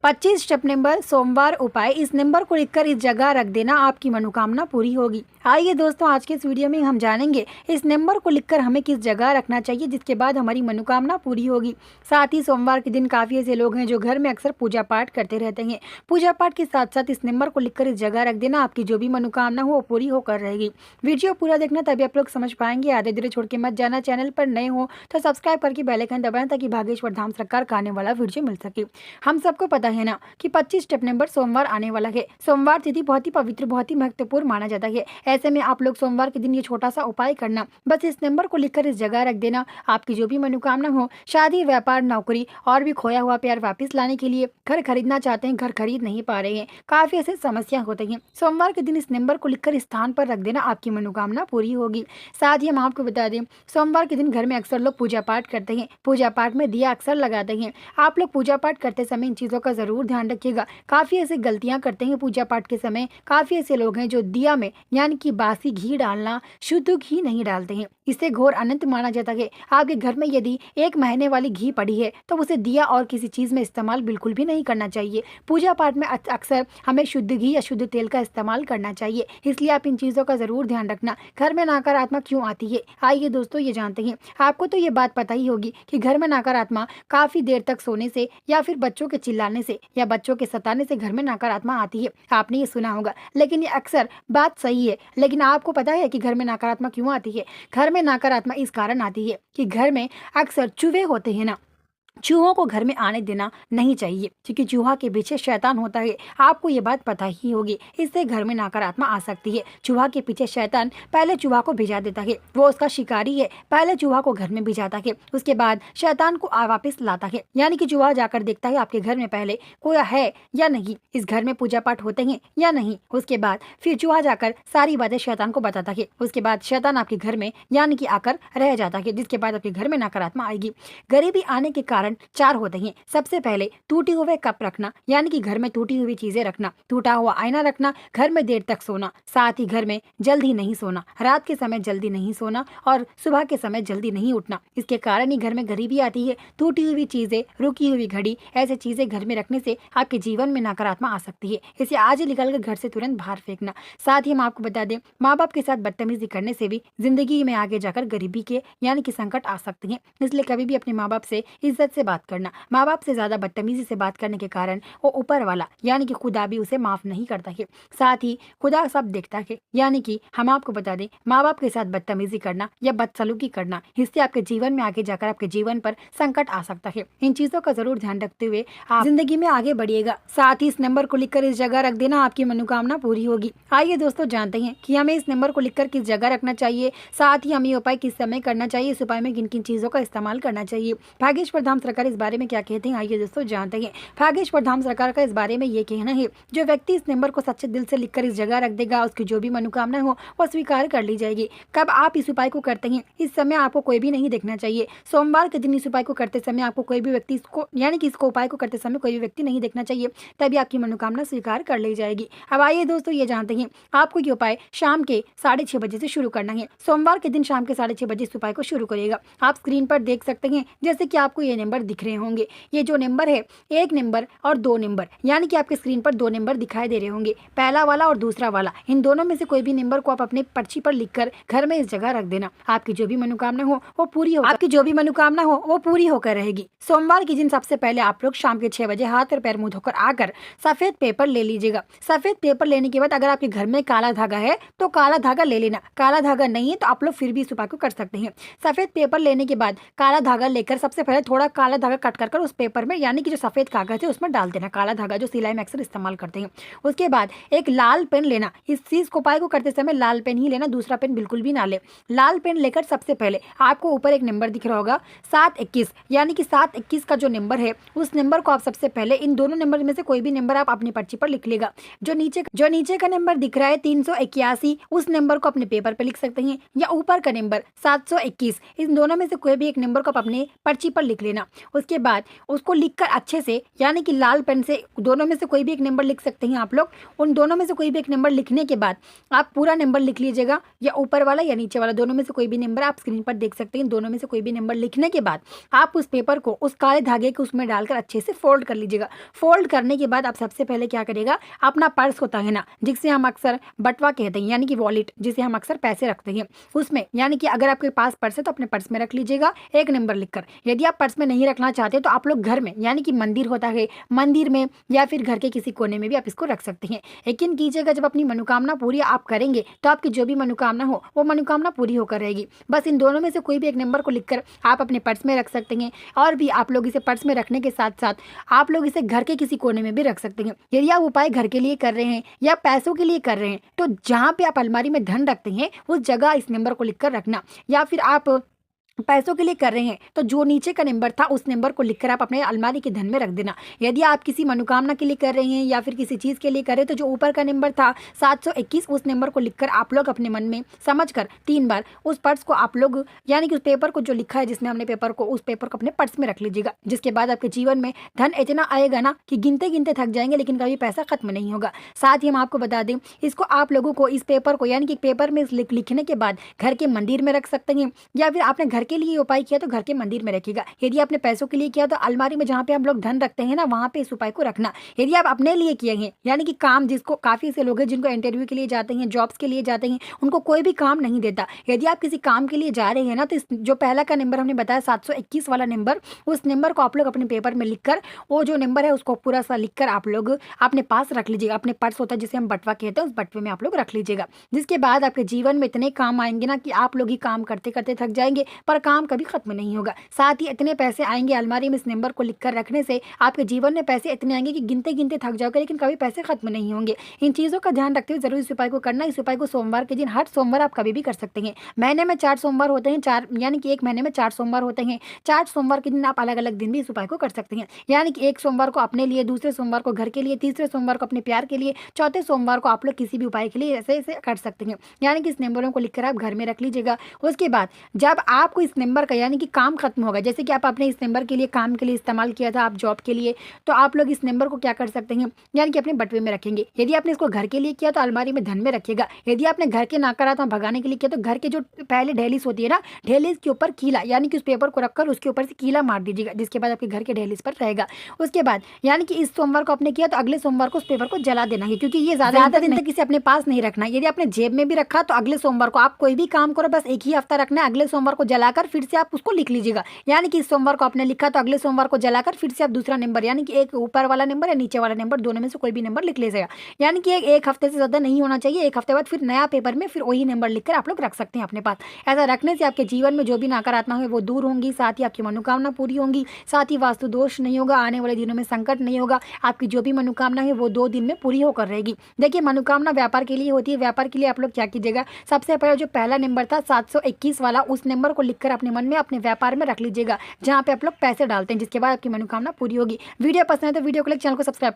25 step number सोमवार उपाय। इस नंबर को लिखकर इस जगह रख देना, आपकी मनोकामना पूरी होगी। आइए दोस्तों, आज के इस वीडियो में हम जानेंगे इस नंबर को लिखकर हमें किस जगह रखना चाहिए जिसके बाद हमारी मनोकामना पूरी होगी। साथ ही सोमवार के दिन काफ़ी ऐसे लोग हैं जो घर में अक्सर पूजा पाठ करते रहते हैं। पूजा पाठ के साथ साथ इस नंबर को लिखकर इस जगह रख देना, आपकी जो भी मनोकामना हो वो पूरी होकर रहेगी। वीडियो पूरा देखना, तभी आप लोग समझ पाएंगे। आधे धीरे छोड़ के मत जाना। चैनल पर नए हो तो सब्सक्राइब करके बेल आइकन दबाएं ताकि भागेश्वर धाम सरकार का आने वाला वीडियो मिल सके। हम सबको पता है ना कि 25 स्टेप नंबर सोमवार आने वाला है। सोमवार तिथि बहुत ही पवित्र, बहुत ही महत्वपूर्ण माना जाता है। ऐसे में आप लोग सोमवार के दिन ये छोटा सा उपाय करना, बस इस नंबर को लिखकर इस जगह रख देना। आपकी जो भी मनोकामना हो, शादी, व्यापार, नौकरी और भी खोया हुआ प्यार वापस लाने के लिए, घर खरीदना चाहते हैं, घर खरीद नहीं पा रहे हैं, काफी ऐसे समस्या होते हैं, सोमवार के दिन इस नंबर को लिखकर स्थान पर रख देना, आपकी मनोकामना पूरी होगी। साथ ही हम आपको बता दें, सोमवार के दिन घर में अक्सर लोग पूजा पाठ करते हैं, पूजा पाठ में दिया अक्सर लगाते हैं। आप लोग पूजा पाठ करते समय इन चीज़ों का ज़रूर ध्यान रखिएगा। काफ़ी ऐसे गलतियां करते हैं पूजा पाठ के समय। काफ़ी ऐसे लोग हैं जो दिया में यानी कि बासी घी डालना, शुद्ध घी नहीं डालते हैं। इसे घोर अनंत माना जाता है। आपके घर में यदि 1 महीने वाली घी पड़ी है तो उसे दिया और किसी चीज़ में इस्तेमाल बिल्कुल भी नहीं करना चाहिए। पूजा पाठ में अक्सर हमें शुद्ध घी या शुद्ध तेल का इस्तेमाल करना चाहिए, इसलिए आप इन चीज़ों का ज़रूर ध्यान रखना। घर में नकारात्मक क्यों आती है, आइए दोस्तों ये जानते हैं। आपको तो ये बात पता ही होगी कि घर में नकारात्मक काफ़ी देर तक सोने से या फिर बच्चों के चिल्लाने से या बच्चों के सताने से घर में नकारात्मक आती है। आपने ये सुना होगा, लेकिन ये अक्सर बात सही है। लेकिन आपको पता है कि घर में नकारात्मक क्यों आती है? घर में नकारात्मक इस कारण आती है कि घर में अक्सर चूहे होते हैं ना, चूहों को घर में आने देना नहीं चाहिए, क्योंकि चूहा के पीछे शैतान होता है। आपको ये बात पता ही होगी, इससे घर में नकारात्मक आ सकती है। चूहा के पीछे शैतान पहले चूहा को भिजा देता है, वो उसका शिकारी है। पहले चूहा को घर में भिजाता है, उसके बाद शैतान को वापस लाता है। यानी कि चूहा जाकर देखता है आपके घर में पहले कोई है या नहीं, इस घर में पूजा पाठ होते हैं या नहीं। उसके बाद फिर चूहा जाकर सारी बातें शैतान को बताता है। उसके बाद शैतान आपके घर में यानी कि आकर रह जाता है, जिसके बाद आपके घर में नकारात्मक आएगी। गरीबी आने के कारण 4 होते हैं। सबसे पहले टूटे हुए कप रखना, यानी कि घर में टूटी हुई चीजें रखना, टूटा हुआ आईना रखना, घर में देर तक सोना, साथ ही घर में जल्दी नहीं सोना, रात के समय जल्दी नहीं सोना और सुबह के समय जल्दी नहीं उठना। इसके कारण ही घर में गरीबी आती है। टूटी हुई चीजें, रुकी हुई घड़ी, ऐसे चीजें घर में रखने से आपके जीवन में नकारात्मक आ सकती है। इसे आज ही निकाल कर घर से तुरंत बाहर फेंकना। साथ ही हम आपको बता दें, माँ बाप के साथ बदतमीजी करने से भी जिंदगी में आगे जाकर गरीबी के यानी कि संकट आ सकते हैं। इसलिए कभी भी अपने माँ बाप से इज्जत से बात करना। माँ बाप से ज्यादा बदतमीजी से बात करने के कारण वो ऊपर वाला यानी कि खुदा भी उसे माफ नहीं करता है। साथ ही खुदा सब देखता है। यानी कि हम आपको बता दें, माँ बाप के साथ बदतमीजी करना या बदसलूकी करना, इससे आपके जीवन में आगे जाकर आपके जीवन पर संकट आ सकता है। इन चीजों का जरूर ध्यान रखते हुए आप जिंदगी में आगे बढ़िएगा। साथ ही इस नंबर को लिखकर इस जगह रख देना, आपकी मनोकामना पूरी होगी। आइए दोस्तों जानते हैं कि हमें इस नंबर को लिखकर किस जगह रखना चाहिए, साथ ही हमें उपाय किस समय करना चाहिए, इस उपाय में किन किन चीजों का इस्तेमाल करना चाहिए। भागेश्वर धाम सरकार इस बारे में क्या कहते हैं, आइए दोस्तों जानते हैं। भागेश्वर धाम सरकार का इस बारे में ये कहना है, जो व्यक्ति इस नंबर को सच्चे दिल से लिखकर इस जगह रख देगा, उसकी जो भी मनोकामना हो वो स्वीकार कर ली जाएगी। कब आप इस उपाय को करते हैं, इस समय आपको कोई भी नहीं देखना चाहिए। सोमवार के दिन इस उपाय को करते समय आपको कोई भी व्यक्ति इसको यानी कि इसको उपाय को करते समय कोई भी व्यक्ति नहीं देखना चाहिए, तभी आपकी मनोकामना स्वीकार कर ली जाएगी। अब आइए दोस्तों ये जानते हैं, आपको ये उपाय शाम के 6:30 बजे से शुरू करना है। सोमवार के दिन शाम के 6:30 बजे इस उपाय को शुरू करिएगा। आप स्क्रीन पर देख सकते हैं, जैसे कि आपको ये नंबर दिख रहे होंगे। ये जो नंबर है, 1 नंबर और 2 नंबर, यानी कि आपके स्क्रीन पर 2 नंबर दिखाई दे रहे होंगे, पहला वाला और दूसरा वाला। इन दोनों में से कोई भी नंबर को आप अपने पर्ची पर लिखकर घर में इस जगह रख देना। आपकी जो भी मनोकामना हो वो पूरी हो आपकी जो भी मनोकामना हो वो पूरी होकर रहेगी। सोमवार के दिन सबसे पहले आप लोग शाम के 6 बजे हाथ और पैर मुंह धोकर आकर सफेद पेपर ले लीजिएगा। सफेद पेपर लेने के बाद अगर आपके घर में काला धागा है तो काला धागा ले लेना, काला धागा नहीं है तो आप लोग फिर भी इस उपाय को कर सकते हैं। सफेद पेपर लेने के बाद काला धागा लेकर सबसे पहले थोड़ा काला धागा कट कर उस पेपर में यानी कि जो सफेद कागज है उसमें डाल देना, काला धागा जो सिलाई में अक्सर इस्तेमाल करते हैं। उसके बाद एक लाल पेन लेना। इस चीज को उपाय को करते समय लाल पेन ही लेना, दूसरा पेन बिल्कुल भी ना ले। लाल पेन लेकर सबसे पहले आपको ऊपर एक नंबर दिख रहा होगा 721, यानी कि 721 का जो नंबर है उस नंबर को आप सबसे पहले इन दोनों नंबर में से कोई भी नंबर आप अपनी पर्ची पर लिख लेगा। जो नीचे का नंबर दिख रहा है 381, उस नंबर को अपने पेपर पर लिख सकते हैं, या ऊपर का नंबर 721, इन दोनों में से कोई भी एक नंबर को आप अपने पर्ची पर लिख लेना। देना। उसके बाद उसको लिखकर अच्छे से, यानी कि लाल पेन से दोनों में से कोई भी एक नंबर लिख सकते हैं आप लोग। उन दोनों में से कोई भी एक नंबर लिखने के बाद आप पूरा नंबर लिख लीजिएगा, या ऊपर वाला या नीचे वाला, दोनों में से कोई भी नंबर आप स्क्रीन पर देख सकते हैं। दोनों में से कोई भी नंबर लिखने के बाद आप उस पेपर को उस काले धागे के उसमें डालकर अच्छे से फोल्ड कर लीजिएगा। फोल्ड करने के बाद आप सबसे पहले क्या करेगा, अपना पर्स होता है ना, जिसे हम अक्सर बटवा कहते हैं, यानी कि वॉलेट, जिसे हम अक्सर पैसे रखते हैं, उसमें, यानी कि अगर आपके पास पर्स है तो अपने पर्स में रख लीजिएगा एक नंबर लिखकर। यदि आप पर्स में नहीं रखना चाहते तो आप लोग घर में, यानी कि मंदिर होता है, मंदिर में या फिर घर के किसी कोने में भी आप इसको रख सकते हैं। यकीन कीजिएगा, जब अपनी मनोकामना पूरी आप करेंगे तो आपकी जो भी मनोकामना हो वो मनोकामना पूरी होकर रहेगी। बस इन दोनों में से कोई भी एक नंबर को लिखकर आप अपने पर्स में रख सकते हैं, और भी आप लोग इसे पर्स में रखने के साथ साथ आप लोग इसे घर के किसी कोने में भी रख सकते हैं। यदि आप उपाय घर के लिए कर रहे हैं या पैसों के लिए कर रहे हैं तो जहाँ पे आप अलमारी में धन रखते हैं उस जगह इस नंबर को लिखकर रखना, या फिर आप पैसों के लिए कर रहे हैं तो जो नीचे का नंबर था उस नंबर को लिखकर आप अपने अलमारी के धन में रख देना। यदि आप किसी मनोकामना के लिए कर रहे हैं या फिर किसी चीज़ के लिए कर रहे हैं तो जो ऊपर का नंबर था 721, उस नंबर को लिखकर आप लोग अपने मन में समझकर 3 बार उस पर्स को आप लोग, यानी कि उस पेपर को जो लिखा है जिसमें हमने पेपर को, उस पेपर को अपने पर्स में रख लीजिएगा। जिसके बाद आपके जीवन में धन इतना आएगा ना कि गिनते गिनते थक जाएंगे, लेकिन कभी पैसा खत्म नहीं होगा। साथ ही हम आपको बता दें, इसको आप लोगों को इस पेपर को, यानी कि पेपर में लिखने के बाद घर के मंदिर में रख सकते हैं, या फिर आपने घर के लिए उपाय किया तो घर के मंदिर में रखिएगा। यदि आपने पैसों के लिए किया तो अलमारी में जहाँ पे हम लोग धन रखते हैं ना, वहाँ पे इस उपाय को रखना। यदि आप अपने लिए किए हैं, यानी कि काम, जिसको काफ़ी से लोग हैं जिनको इंटरव्यू के लिए जाते हैं, जॉब्स के लिए जाते हैं, उनको कोई भी काम नहीं देता। यदि आप किसी काम के लिए जा रहे हैं ना, तो जो पहला का नंबर हमने बताया 721 वाला नंबर, उस नंबर को आप लोग अपने पेपर में लिखकर, वो जो नंबर है उसको पूरा सा लिखकर आप लोग अपने पास रख लीजिएगा। अपने पर्स होता है जिसे हम बटवा कहते हैं, उस बटवे में आप लोग रख लीजिएगा। जिसके बाद आपके जीवन में इतने काम आएंगे ना कि आप लोग ही काम करते करते थक जाएंगे, पर काम कभी खत्म नहीं होगा। साथ ही इतने पैसे आएंगे अलमारी में इस नंबर को लिखकर रखने से, आपके जीवन में पैसे इतने आएंगे कि गिनते गिनते थक जाओगे, लेकिन कभी पैसे खत्म नहीं होंगे। इन चीज़ों का ध्यान रखते हुए जरूर इस उपाय को करना। इस उपाय को सोमवार के दिन, हर सोमवार आप कभी भी कर सकते हैं। महीने में 4 सोमवार होते हैं, 4, यानी कि एक महीने में 4 सोमवार होते हैं। 4 सोमवार के दिन आप अलग अलग दिन भी इस उपाय को कर सकते हैं, यानी कि एक सोमवार को अपने लिए, दूसरे सोमवार को घर के लिए, तीसरे सोमवार को अपने प्यार के लिए, चौथे सोमवार को आप लोग किसी भी उपाय के लिए ऐसे ऐसे कर सकते हैं। यानी कि इस नंबरों को लिखकर आप घर में रख लीजिएगा। उसके बाद जब आपको इस नंबर का, यानी कि काम खत्म होगा, जैसे कि आप अपने इस नंबर के लिए काम के लिए इस्तेमाल किया था, आप जॉब के लिए, तो आप लोग इस नंबर को क्या कर सकते हैं, यानी कि अपने बटवे में रखेंगे। यदि आपने इसको घर के लिए किया तो अलमारी में धन में रखिएगा। यदि आपने घर के नकारात्मक भगाने के लिए किया तो घर के जो पहले ढेलिस होती है ना, ढेलिस के ऊपर कीला, यानी कि उस पेपर को रखकर उसके ऊपर से कीला मार दीजिएगा, जिसके बाद आपके घर के ढेलिस पर रहेगा। उसके बाद यानी कि इस सोमवार को आपने किया तो अगले सोमवार को उस पेपर को जला देना है, क्योंकि ये ज्यादा दिन तक इसे अपने पास नहीं रखना। यदि आपने जेब में भी रखा तो अगले सोमवार को, आप कोई भी काम करो बस एक ही हफ्ता रखना है, अगले सोमवार को जलाकर फिर से आप उसको लिख लीजिएगा। यानी कि इस सोमवार को आपने लिखा तो अगले सोमवार को जलाकर फिर से आप दूसरा नंबर, यानी कि एक ऊपर वाला नंबर या नीचे वाला नंबर, दोनों में से कोई भी नंबर लिख लीजिएगा। यानी कि एक हफ्ते से ज्यादा नहीं होना चाहिए। एक हफ्ते बाद फिर नया पेपर में फिर वही नंबर लिखकर आप लोग रख सकते हैं अपने पास। ऐसा रखने से आपके जीवन में जो भी नकारात्मक है वो दूर होंगी, साथ ही आपकी मनोकामना पूरी होंगी, साथ ही वास्तु दोष नहीं होगा, आने वाले दिनों में संकट नहीं होगा। आपकी जो भी मनोकामना है वो 2 दिन में पूरी होकर रहेगी। देखिए, मनोकामना व्यापार के लिए होती है। व्यापार के लिए आप लोग क्या कीजिएगा, सबसे पहले जो पहला नंबर था 721 वाला, उस नंबर को लिखकर अपने मन में अपने व्यापार में रख लीजिएगा, जहाँ पे आप लोग पैसे डालते हैं, जिसके बाद आपकी मनोकामना पूरी होगी। वीडियो पसंद है तो वीडियो को लाइक, चैनल को सब्सक्राइब